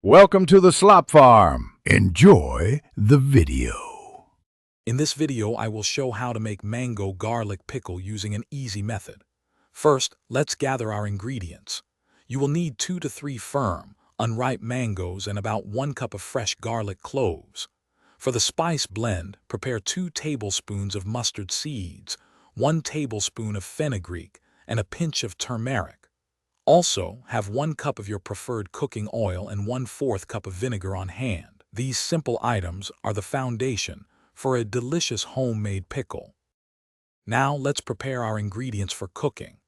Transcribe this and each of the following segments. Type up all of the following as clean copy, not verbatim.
Welcome to the Slop Farm. Enjoy the video. In this video, I will show how to make mango garlic pickle using an easy method. First, let's gather our ingredients. You will need 2 to 3 firm, unripe mangoes and about 1 cup of fresh garlic cloves. For the spice blend, prepare 2 tablespoons of mustard seeds, 1 tablespoon of fenugreek, and a pinch of turmeric. Also, have 1 cup of your preferred cooking oil and 1/4 cup of vinegar on hand. These simple items are the foundation for a delicious homemade pickle. Now let's prepare our ingredients for cooking.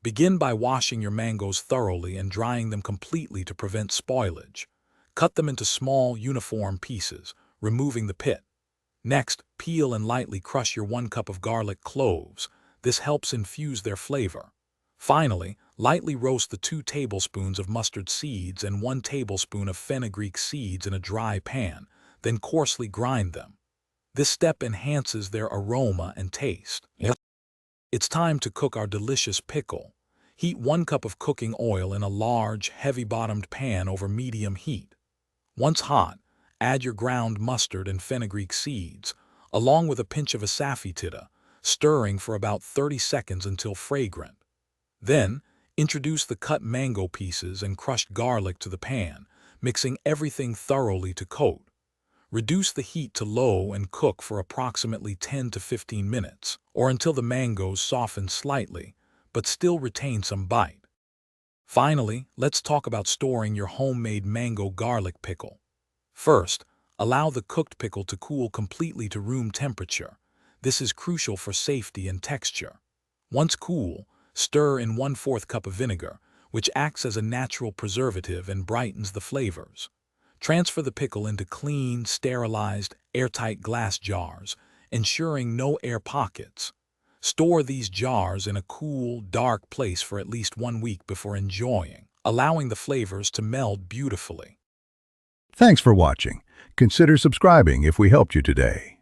Begin by washing your mangoes thoroughly and drying them completely to prevent spoilage. Cut them into small, uniform pieces, removing the pit. Next, peel and lightly crush your 1 cup of garlic cloves. This helps infuse their flavor. Finally, lightly roast the 2 tablespoons of mustard seeds and 1 tablespoon of fenugreek seeds in a dry pan, then coarsely grind them. This step enhances their aroma and taste. It's time to cook our delicious pickle. Heat 1 cup of cooking oil in a large, heavy-bottomed pan over medium heat. Once hot, add your ground mustard and fenugreek seeds, along with a pinch of asafoetida, stirring for about 30 seconds until fragrant. Then, introduce the cut mango pieces and crushed garlic to the pan, mixing everything thoroughly to coat. Reduce the heat to low and cook for approximately 10 to 15 minutes, or until the mangoes soften slightly, but still retain some bite. Finally, let's talk about storing your homemade mango garlic pickle. First, allow the cooked pickle to cool completely to room temperature. This is crucial for safety and texture. Once cool, stir in 1/4 cup of vinegar, which acts as a natural preservative and brightens the flavors. Transfer the pickle into clean, sterilized, airtight glass jars, ensuring no air pockets. Store these jars in a cool, dark place for at least 1 week before enjoying, allowing the flavors to meld beautifully. Thanks for watching. Consider subscribing if we helped you today.